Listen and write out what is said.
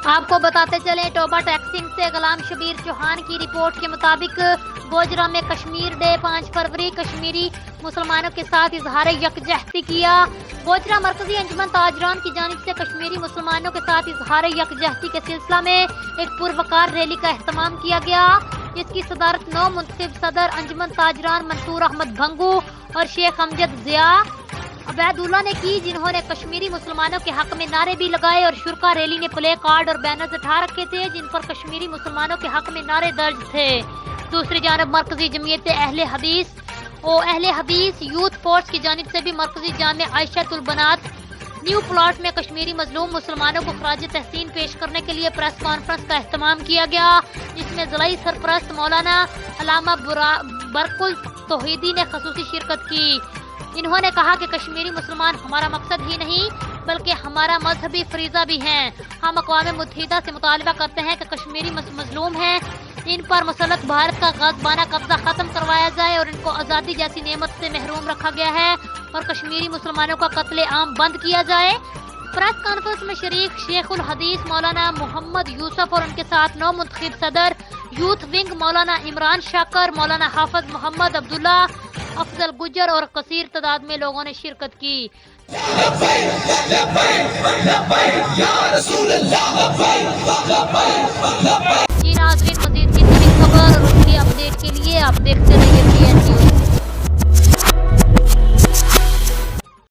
آپ کو بتاتے چلیں ٹوبہ ٹیکسنگ سے غلام شبیر چوہان کی رپورٹ کے مطابق گوجرا میں کشمیر ڈے 5 فروری کشمیری مسلمانوں کے ساتھ اظہار یکجہتی کیا۔ گوجرا مرکزی انجمن تاجران کی جانب سے کشمیری مسلمانوں کے ساتھ اظہار یکجہتی کے سلسلہ میں ایک پروقار ریلی کا اہتمام کیا گیا، جس کی صدارت نو منتخب صدر انجمن تاجران منصور احمد بھنگو اور شیخ امجد ضیاء عبید اللہ نے کی، جنہوں نے کشمیری مسلمانوں کے حق میں نعرے بھی لگائے اور شرکا ریلی نے پلے کارڈ اور بینرز اٹھا رکھے تھے جن پر کشمیری مسلمانوں کے حق میں نعرے درج تھے۔ دوسری جانب مرکزی جمعیت اہل حدیث یوتھ فورس کی جانب سے بھی مرکزی جامع عائشۃ البنات نیو پلاٹ میں کشمیری مظلوم مسلمانوں کو خراج تحسین پیش کرنے کے لیے پریس کانفرنس کا اہتمام کیا گیا، جس میں ضلعی سرپرست مولانا علامہ برکل توحیدی نے خصوصی شرکت کی۔ انہوں نے کہا کہ کشمیری مسلمان ہمارا مقصد ہی نہیں بلکہ ہمارا مذہبی فریضہ بھی ہیں۔ ہم اقوام متحدہ سے مطالبہ کرتے ہیں کہ کشمیری مظلوم ہیں، ان پر مسلط بھارت کا غاصبانہ قبضہ ختم کروایا جائے اور ان کو آزادی جیسی نعمت سے محروم رکھا گیا ہے اور کشمیری مسلمانوں کا قتل عام بند کیا جائے۔ پریس کانفرنس میں شریک شیخ الحدیث مولانا محمد یوسف اور ان کے ساتھ نو منتخب صدر یوتھ ونگ مولانا عمران شاکر، مولانا حافظ محمد عبداللہ، افضل گجر اور کثیر تعداد میں لوگوں نے شرکت کی۔ جی ناظرین، مزید کی خبر اور اس کی اپڈیٹ کے لیے آپ دیکھتے رہیے PN نیوز۔